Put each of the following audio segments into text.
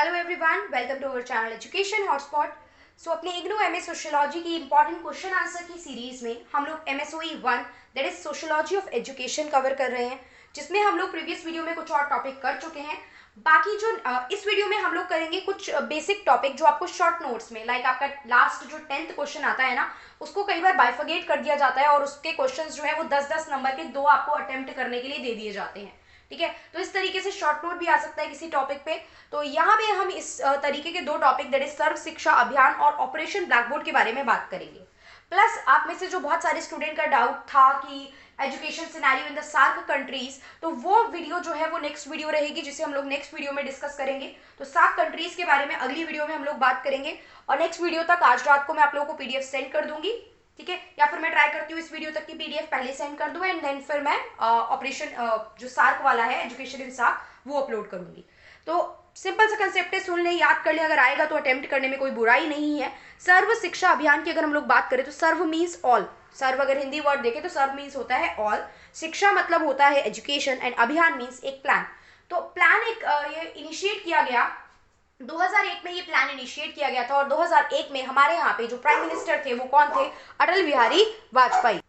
Hello everyone, welcome to our channel Education Hotspot. अपने IGNOU MA sociology की important question answer की series में हम लोग MSOE 1 that is sociology of education cover कर रहे हैं, जिसमें हम लोग प्रीवियस वीडियो में कुछ और टॉपिक कर चुके हैं। बाकी जो इस वीडियो में हम लोग करेंगे कुछ बेसिक टॉपिक जो आपको शॉर्ट नोट्स में, लाइक आपका लास्ट जो 10th क्वेश्चन आता है ना, उसको कई बार बाइफर्गेट कर दिया जाता है और उसके क्वेश्चंस जो है वो 10-10 नंबर के दो आपको अटेम्प्ट करने के लिए दे दिए जाते हैं। ठीक है, तो इस तरीके से शॉर्ट नोट भी आ सकता है किसी टॉपिक पे। तो यहाँ पे हम इस तरीके के दो टॉपिक दैट इज सर्व शिक्षा अभियान और ऑपरेशन ब्लैकबोर्ड के बारे में बात करेंगे। प्लस आप में से जो बहुत सारे स्टूडेंट का डाउट था कि education scenario in the SAARC countries, तो वो वीडियो जो है वो नेक्स्ट वीडियो रहेगी, जिसे हम लोग नेक्स्ट वीडियो में डिस्कस करेंगे। तो सार्क कंट्रीज के बारे में अगली वीडियो में हम लोग बात करेंगे और नेक्स्ट वीडियो तक आज रात को मैं आप लोगों को पीडीएफ सेंड कर दूंगी। ठीक है, या फिर मैं ट्राई करती हूँ इस वीडियो तक की पीडीएफ पहले सेंड कर दूँ एंड देन फिर मैं ऑपरेशन जो सार्क वाला है एजुकेशन इन सार्क वो अपलोड करूंगी। तो सिंपल सा कंसेप्ट है, सुन ले, याद कर ले, अगर आएगा तो अटेम्प्ट करने में कोई बुराई नहीं है। सर्व शिक्षा अभियान की अगर हम लोग बात करें तो सर्व मीन्स ऑल। सर्व अगर हिंदी वर्ड देखें तो सर्व मीन्स होता है ऑल, शिक्षा मतलब होता है एजुकेशन एंड अभियान मीन्स एक प्लान। तो प्लान एक ये इनिशिएट किया गया 2001 में, ये प्लान इनिशिएट किया गया था और 2001 में हमारे यहाँ पे जो प्राइम मिनिस्टर थे वो कौन थे? अटल बिहारी वाजपेयी।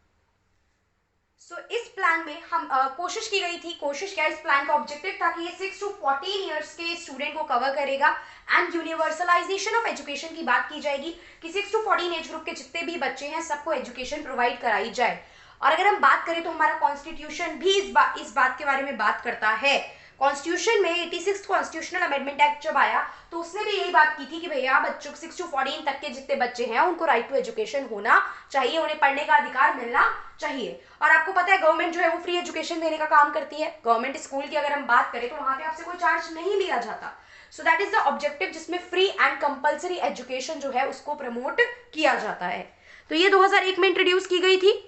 इस प्लान में हम कोशिश की गई थी, कोशिश क्या, इस प्लान का ऑब्जेक्टिव था कि ये 6 to 14 ईयर्स के स्टूडेंट को कवर करेगा एंड यूनिवर्सलाइजेशन ऑफ एजुकेशन की बात की जाएगी कि 6 to 14 एज ग्रुप के जितने भी बच्चे हैं सबको एजुकेशन प्रोवाइड कराई जाए। और अगर हम बात करें तो हमारा कॉन्स्टिट्यूशन भी इस बात के बारे में बात करता है। कॉन्स्टिट्यूशन में 86 कॉन्स्टिट्यूशनल अमेंडमेंट एक्ट जब आया तो उसने भी यही बात की थी कि भैया बच्चों 6 to 14 तक के जितने बच्चे हैं उनको राइट टू एजुकेशन होना चाहिए, उन्हें पढ़ने का अधिकार मिलना चाहिए। और आपको पता है गवर्नमेंट जो है वो फ्री एजुकेशन देने का काम करती है। गवर्नमेंट स्कूल की अगर हम बात करें तो वहां पे आपसे कोई चार्ज नहीं लिया जाता। So that is the objective, जिसमें फ्री एंड कंपल्सरी एजुकेशन जो है उसको प्रमोट किया जाता है। तो ये 2001 में इंट्रोड्यूस की गई थी।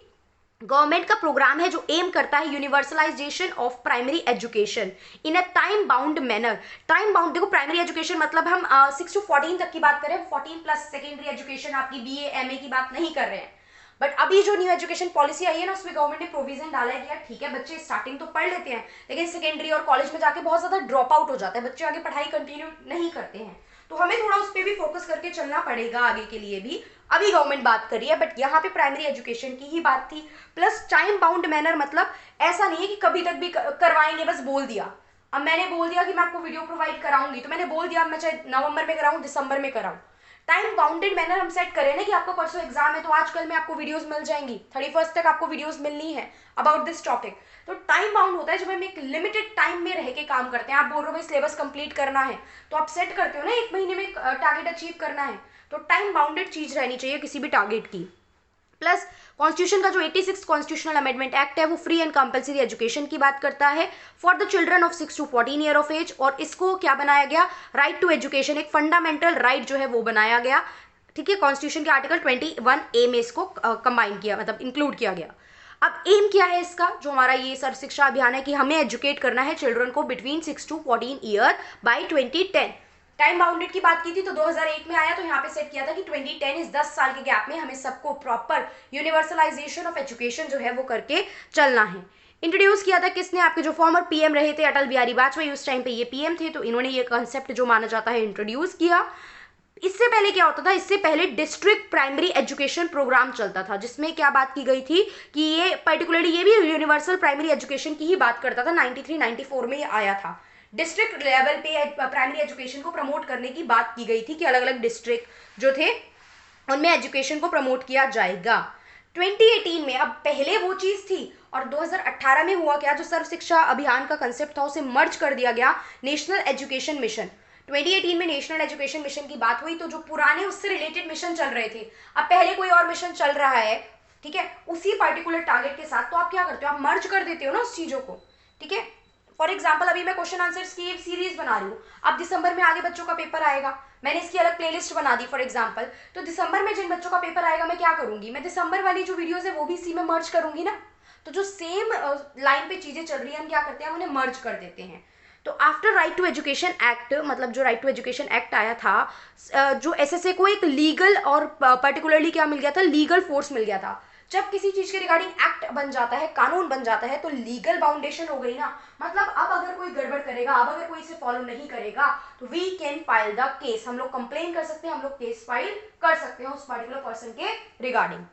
गवर्नमेंट का प्रोग्राम है जो एम करता है universalization of primary education in a time bound manner. Time bound, देखो प्राइमरी एजुकेशन मतलब हम 6 to 14 तक की बात करें, 14 प्लस सेकेंडरी एजुकेशन आपकी बीए एमए की बात नहीं कर रहे हैं। बट अभी जो न्यू एजुकेशन पॉलिसी आई है ना, उसमें गवर्नमेंट ने प्रोविजन डाला है कि यार ठीक है बच्चे स्टार्टिंग तो पढ़ लेते हैं लेकिन सेकेंडरी और कॉलेज में जाके बहुत ज्यादा ड्रॉप आउट हो जाता है, बच्चे आगे पढ़ाई कंटिन्यू नहीं करते हैं। तो हमें थोड़ा उस पर भी फोकस करके चलना पड़ेगा आगे के लिए भी। अभी गवर्नमेंट बात कर रही है बट यहाँ पे प्राइमरी एजुकेशन की ही बात थी। प्लस टाइम बाउंड मैनर मतलब ऐसा नहीं है कि कभी तक भी करवाएंगे, बस बोल दिया। अब मैंने बोल दिया कि मैं आपको वीडियो प्रोवाइड कराऊंगी तो मैंने बोल दिया, अब मैं चाहे नवंबर में कराऊं दिसंबर में कराऊं। टाइम बाउंडेड मैनर हम सेट करें ना कि आपका परसों एग्जाम है तो आजकल में आपको वीडियोस मिल जाएंगी, 31st तक आपको वीडियोस मिलनी है अबाउट दिस टॉपिक। तो टाइम बाउंड होता है जब हम एक लिमिटेड टाइम में रह के काम करते हैं। आप बोल रहे हो सिलेबस कंप्लीट करना है तो आप सेट करते हो ना 1 महीने में टारगेट अचीव करना है, तो टाइम बाउंडेड चीज रहनी चाहिए किसी भी टारगेट की। प्लस कॉन्स्टिट्यूशन का जो 86 कॉन्स्टिट्यूशनल अमेंडमेंट एक्ट है वो फ्री एंड कंपल्सरी एजुकेशन की बात करता है for the children of 6 to 14 year of age. और इसको क्या बनाया गया? राइट टू एजुकेशन, एक फंडामेंटल राइट जो है वो बनाया गया। ठीक है, कॉन्स्टिट्यूशन के आर्टिकल 21A में इसको कंबाइन किया, मतलब इंक्लूड किया गया। अब एम क्या है इसका, जो हमारा ये सर्व शिक्षा अभियान है कि हमें एजुकेट करना है चिल्ड्रन को between 6 to 14 year by 2010। Time bounded की बात की थी तो 2001 में आया, तो यहाँ पे सेट किया था कि 2010 इस 10 साल के गैप में हमें सबको प्रॉपर यूनिवर्सलाइजेशन ऑफ एजुकेशन जो है वो करके चलना है। इंट्रोड्यूस किया था किसने? आपके जो फॉर्मर पीएम रहे थे अटल बिहारी वाजपेयी, उस टाइम पे ये पीएम थे, तो इन्होंने ये कंसेप्ट जो माना जाता है इंट्रोड्यूस किया। इससे पहले क्या होता था? इससे पहले डिस्ट्रिक्ट प्राइमरी एजुकेशन प्रोग्राम चलता था, जिसमें क्या बात की गई थी कि ये पर्टिकुलरली ये भी यूनिवर्सल प्राइमरी एजुकेशन की ही बात करता था। 93-94 में ये आया था। डिस्ट्रिक्ट लेवल पे प्राइमरी एजुकेशन को प्रमोट करने की बात की गई थी कि अलग अलग डिस्ट्रिक्ट जो थे उनमें एजुकेशन को प्रमोट किया जाएगा। 2018 में अब पहले वो चीज थी और 2018 में हुआ क्या? जो सर्व शिक्षा अभियान का कंसेप्ट था उसे मर्ज कर दिया गया नेशनल एजुकेशन मिशन। 2018 में नेशनल एजुकेशन मिशन की बात हुई तो जो पुराने उससे रिलेटेड मिशन चल रहे थे, अब पहले कोई और मिशन चल रहा है, ठीक है, उसी पर्टिकुलर टारगेट के साथ, तो आप क्या करते हो? आप मर्ज कर देते हो ना उस चीजों को। ठीक है, फॉर एग्जाम्पल अभी मैं क्वेश्चन आंसर्स की सीरीज बना रही हूँ, अब दिसंबर में आगे बच्चों का पेपर आएगा, मैंने इसकी अलग प्लेलिस्ट बना दी फॉर एग्जाम्पल। तो दिसंबर में जिन बच्चों का पेपर आएगा मैं क्या करूंगी? मैं दिसंबर वाली जो वीडियोज है वो भी इसी में मर्ज करूंगी ना। तो जो सेम लाइन पे चीजें चल रही है हम क्या करते हैं? हम उन्हें मर्ज कर देते हैं। तो after right to education act, मतलब जो राइट टू एजुकेशन एक्ट आया था, जो एसएसए को एक लीगल और पर्टिकुलरली क्या मिल गया था? लीगल फोर्स मिल गया था। जब किसी चीज के रिगार्डिंग एक्ट बन जाता है, कानून बन जाता है, तो लीगल बाउंडेशन हो गई ना। मतलब अब अगर कोई गड़बड़ करेगा, अब अगर कोई इसे फॉलो नहीं करेगा, तो we can file the case, हम लोग कंप्लेन कर सकते हैं, हम लोग केस फाइल कर सकते हैं उस पर्टिकुलर पर्सन के रिगार्डिंग।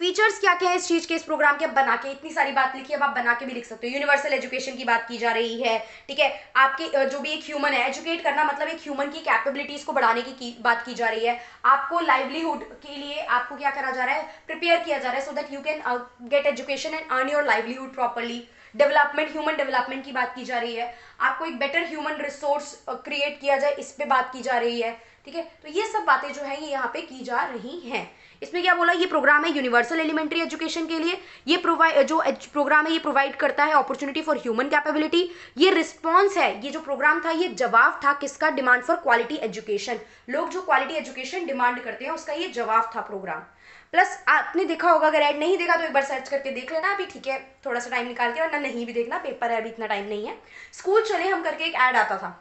फीचर्स क्या क्या है इस चीज के, इस प्रोग्राम के, बना के इतनी सारी बात लिखी है, अब आप बना के भी लिख सकते हो। यूनिवर्सल एजुकेशन की बात की जा रही है, ठीक है। आपके जो भी एक ह्यूमन है, एजुकेट करना मतलब एक ह्यूमन की कैपेबिलिटीज को बढ़ाने की बात की जा रही है। आपको लाइवलीहुड के लिए आपको क्या करा जा रहा है, प्रिपेयर किया जा रहा है, so that you can get education and earn your livelihood properly. Development, human development की बात की जा रही है। आपको एक बेटर ह्यूमन रिसोर्स क्रिएट किया जाए, इस पे बात की जा रही है, ठीक है। तो ये सब बातें जो है ये यहाँ पे की जा रही हैं। इसमें क्या बोला, ये प्रोग्राम है यूनिवर्सल एलिमेंट्री एजुकेशन के लिए। ये प्रोग्राम है ये प्रोवाइड करता है अपॉर्चुनिटी फॉर ह्यूमन कैपेबिलिटी। ये रिस्पॉन्स है, ये जो प्रोग्राम था ये जवाब था किसका, डिमांड फॉर क्वालिटी एजुकेशन। लोग जो क्वालिटी एजुकेशन डिमांड करते हैं उसका ये जवाब था प्रोग्राम। प्लस आपने देखा होगा, अगर ऐड नहीं देखा तो एक बार सर्च करके देख लेना अभी, ठीक है, थोड़ा सा टाइम निकाल के, वरना नहीं भी देखना, पेपर है अभी, इतना टाइम नहीं है। स्कूल चले हम करके एक ऐड आता था,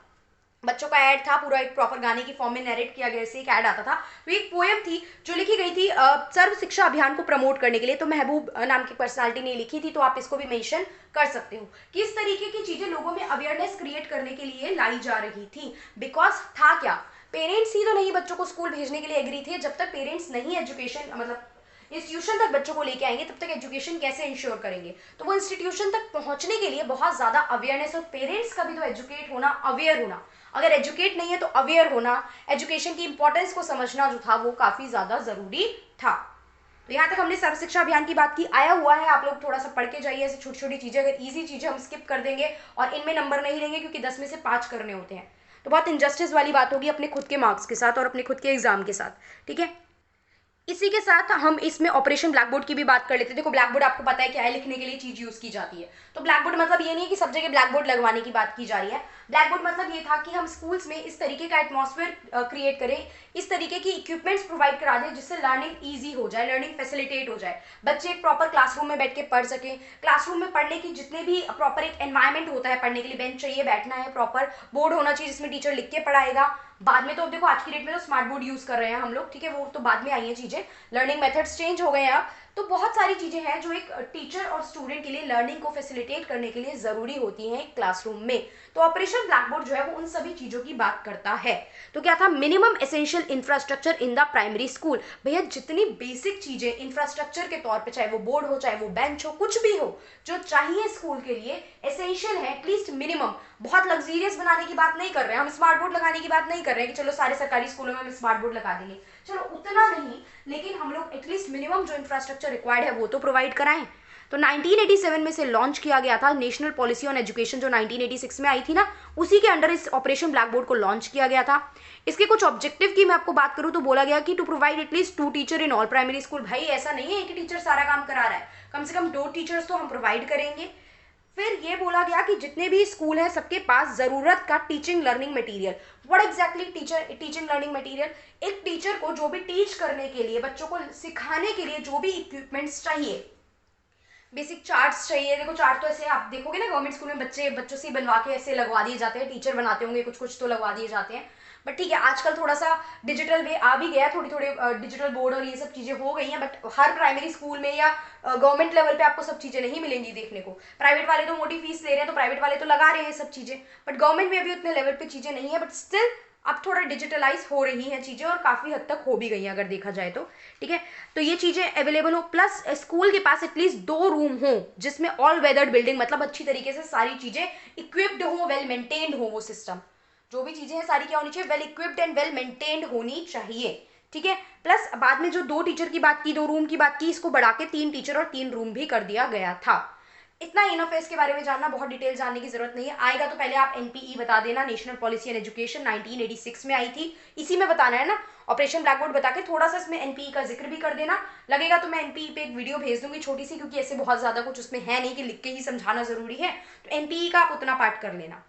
बच्चों का ऐड था, पूरा एक प्रॉपर गाने की फॉर्म में नरेट किया गया, ऐसे एक ऐड आता था। तो एक पोएम थी जो लिखी गई थी सर्व शिक्षा अभियान को प्रमोट करने के लिए, तो महबूब नाम की पर्सनालिटी ने लिखी थी, तो आप इसको भी मेंशन कर सकते हो कि इस तरीके की चीजें लोगों में अवेयरनेस क्रिएट करने के लिए लाई जा रही थी। बिकॉज था क्या, पेरेंट्स ही तो नहीं बच्चों को स्कूल भेजने के लिए एग्री थे। जब तक पेरेंट्स नहीं एजुकेशन मतलब इंस्टीट्यूशन तक बच्चों को लेके आएंगे, तब तक एजुकेशन कैसे इंश्योर करेंगे। तो वो इंस्टीट्यूशन तक पहुंचने के लिए बहुत ज्यादा अवेयरनेस, और पेरेंट्स का भी तो एजुकेट होना, अवेयर होना, अगर एजुकेट नहीं है तो अवेयर होना, एजुकेशन की इंपॉर्टेंस को समझना जो था वो काफी ज्यादा जरूरी था। तो यहाँ तक हमने सर्व शिक्षा अभियान की बात की, आया हुआ है, आप लोग थोड़ा सा पढ़ के जाइए ऐसे छोटी छोटी चीजें। अगर इजी चीजें हम स्किप कर देंगे और इनमें नंबर नहीं लेंगे क्योंकि 10 में से 5 करने होते हैं, तो बहुत इनजस्टिस वाली बात होगी अपने खुद के मार्क्स के साथ और अपने खुद के एग्जाम के साथ, ठीक है। इसी के साथ हम इसमें ऑपरेशन ब्लैक बोर्ड की भी बात कर लेते हैं। देखो ब्लैक बोर्ड आपको पता है क्या है, लिखने के लिए चीज यूज की जाती है। तो ब्लैक बोर्ड मतलब ये नहीं है कि सब जगह ब्लैक बोर्ड लगवाने की बात की जा रही है। ब्लैक बोर्ड मतलब ये था कि हम स्कूल्स में इस तरीके का एटमॉस्फेयर क्रिएट करें, इस तरीके की इक्विपमेंट्स प्रोवाइड करा दें जिससे लर्निंग ईजी हो जाए, लर्निंग फैसिलिटेट हो जाए, बच्चे एक प्रॉपर क्लासरूम में बैठ के पढ़ सकें। क्लासरूम में पढ़ने की जितने भी प्रॉपर एक एनवायरमेंट होता है पढ़ने के लिए, बेंच चाहिए, बैठना है, प्रॉपर बोर्ड होना चाहिए जिसमें टीचर लिख के पढ़ाएगा। बाद में तो देखो आज की डेट में तो स्मार्ट बोर्ड यूज कर रहे हैं हम लोग, ठीक है, वो तो बाद में आई है चीजें, लर्निंग मेथड्स चेंज हो गए हैं अब। तो बहुत सारी चीजें हैं जो एक टीचर और स्टूडेंट के लिए लर्निंग को फैसिलिटेट करने के लिए जरूरी होती हैं एक क्लासरूम में। तो ऑपरेशन ब्लैक बोर्ड जो है वो उन सभी चीजों की बात करता है। तो क्या था, minimum essential infrastructure in the primary school. भैया जितनी बेसिक चीजें इंफ्रास्ट्रक्चर के तौर पे, चाहे वो बोर्ड हो, चाहे वो बेंच हो, कुछ भी हो, जो चाहिए स्कूल के लिए एसेंशियल है, एटलीस्ट मिनिमम। बहुत लग्जीरियस बनाने की बात नहीं कर रहे हैं हम, स्मार्ट बोर्ड लगाने की बात नहीं कर रहे हैं कि चलो सारे सरकारी स्कूलों में हम स्मार्ट बोर्ड लगा देंगे, चलो उतना नहीं, लेकिन हम लोग एटलीस्ट मिनिमम जो इंफ्रास्ट्रक्चर रिक्वायर्ड है वो तो प्रोवाइड कराएं। तो 1987 में से लॉन्च किया गया था नेशनल पॉलिसी ऑन एजुकेशन, जो 1986 में आई थी ना, उसी के अंडर इस ऑपरेशन ब्लैक बोर्ड को लॉन्च किया गया था। इसके कुछ ऑब्जेक्टिव की मैं आपको बात करूं तो बोला गया कि to provide at least 2 teacher in all primary school. भाई ऐसा नहीं है कि टीचर सारा काम करा रहा है, कम से कम 2 टीचर्स तो हम प्रोवाइड करेंगे। फिर ये बोला गया कि जितने भी स्कूल हैं सबके पास जरूरत का teaching learning material. What exactly teaching learning material, एक टीचर को जो भी टीच करने के लिए, बच्चों को सिखाने के लिए जो भी इक्विपमेंट्स चाहिए, बेसिक चार्ट्स चाहिए। देखो चार्ट तो ऐसे आप देखोगे ना गवर्नमेंट स्कूल में बच्चों से बनवा के ऐसे लगवा दिए जाते हैं, टीचर बनाते होंगे कुछ कुछ तो लगवा दिए जाते हैं, बट ठीक है आजकल थोड़ा सा डिजिटल वे आ भी गया, थोड़ी थोड़ी डिजिटल बोर्ड और ये सब चीजें हो गई हैं, बट हर प्राइमरी स्कूल में या गवर्नमेंट लेवल पे आपको सब चीजें नहीं मिलेंगी देखने को। प्राइवेट वाले तो मोटी फीस ले रहे हैं तो प्राइवेट वाले तो लगा रहे हैं सब चीजें, बट गवर्नमेंट में अभी उतने लेवल पे चीजें नहीं है, बट स्टिल अब थोड़ा डिजिटलाइज हो रही हैं चीजें और काफी हद तक हो भी गई हैं अगर देखा जाए तो, ठीक है। तो ये चीजें अवेलेबल हो, प्लस स्कूल के पास एटलीस्ट 2 रूम हो जिसमें ऑल वेदर्ड बिल्डिंग, मतलब अच्छी तरीके से सारी चीजें इक्विप्ड हो, वेल मेंटेन्ड हो, वो सिस्टम जो भी चीजें हैं सारी क्या होनी चाहिए, well equipped and well maintained होनी चाहिए, ठीक है। प्लस बाद में जो 2 टीचर की बात की, 2 रूम की बात की, इसको बढ़ा के 3 टीचर और 3 रूम भी कर दिया गया था। इतना इनफ है, इसके बारे में जानना, बहुत डिटेल जानने की जरूरत नहीं है। आएगा तो पहले आप एनपीई बता देना, नेशनल पॉलिसी ऑन एजुकेशन 1986 में आई थी, इसी में बताना है ना। ऑपरेशन ब्लैक बोर्ड बता के थोड़ा सा इसमें एनपीई का जिक्र भी कर देना, लगेगा तो मैं एनपीई पे एक वीडियो भेज दूंगी छोटी सी, क्योंकि ऐसे बहुत ज्यादा कुछ उसमें है नहीं कि लिख के ही समझाना जरूरी है, तो एनपीई का आप उतना पार्ट कर लेना,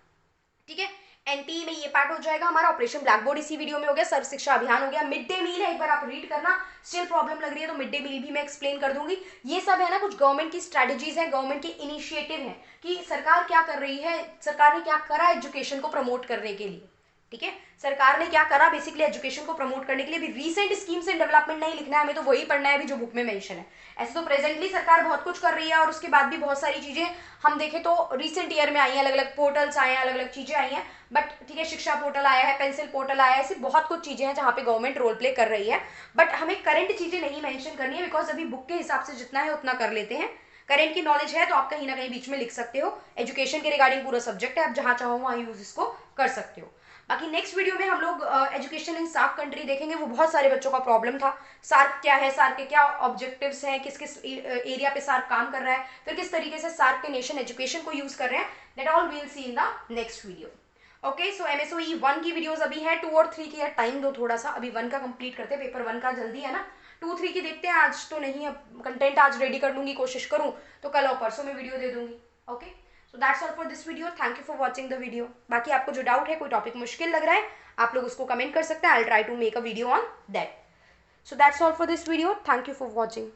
ठीक है। एनपीई में ये पार्ट हो जाएगा हमारा। ऑपरेशन ब्लैक बोर्ड इसी वीडियो में हो गया, सर्व शिक्षा अभियान हो गया, मिड डे मील है, एक बार आप रीड करना, स्टिल प्रॉब्लम लग रही है तो मिड डे मील भी मैं एक्सप्लेन कर दूंगी। ये सब है ना कुछ गवर्नमेंट की स्ट्रेटेजीज है, गवर्नमेंट के इनिशिएटिव है कि सरकार क्या कर रही है, सरकार ने क्या करा एजुकेशन को प्रमोट करने के लिए, ठीक है। सरकार ने क्या करा, बेसिकली एजुकेशन को प्रमोट करने के लिए अभी रीसेंट स्कीम्स एंड डेवलपमेंट नहीं लिखना है हमें, तो वही पढ़ना है अभी जो बुक में मेंशन है। ऐसे तो प्रेजेंटली सरकार बहुत कुछ कर रही है और उसके बाद भी बहुत सारी चीजें हम देखें तो रिसेंट ईयर में आई हैं, अलग अलग पोर्टल्स आए हैं, अलग अलग चीजें आई हैं। बट ठीक है, शिक्षा पोर्टल आया है, पेंसिल पोर्टल आया है, ऐसी बहुत कुछ चीजें हैं जहाँ पे गवर्नमेंट रोल प्ले कर रही है। बट हमें करंट चीजें नहीं मेंशन करनी है, बिकॉज अभी बुक के हिसाब से जितना है उतना कर लेते हैं। करेंट की नॉलेज है तो आप कहीं ना कहीं बीच में लिख सकते हो, एजुकेशन के रिगार्डिंग पूरा सब्जेक्ट है, आप जहां चाहो वहां यूज इसको कर सकते हो। बाकी नेक्स्ट वीडियो में हम लोग एजुकेशन इन सार्क कंट्री देखेंगे, वो बहुत सारे बच्चों का प्रॉब्लम था। सार्क क्या है, सार्क के क्या ऑब्जेक्टिव्स हैं, किस किस एरिया पे सार्क काम कर रहा है, फिर किस तरीके से सार्क के नेशन एजुकेशन को यूज कर रहे हैं, that all we'll see in the next video. Okay, so MSOE 1 की वीडियोस अभी है, 2 और 3 की है, टाइम दो थोड़ा सा, अभी 1 का कंप्लीट करते हैं, पेपर 1 का जल्दी है ना। 2 3 की देखते हैं, आज तो नहीं, अब कंटेंट आज रेडी कर लूंगी, कोशिश करूं तो कल और परसों में वीडियो दे दूंगी। Okay, so that's all for this video, thank you for watching the video. बाकी आपको जो डाउट है, कोई टॉपिक मुश्किल लग रहा है, आप लोग उसको कमेंट कर सकते हैं, I will try to make a video on that. So that's all for this video, thank you for watching.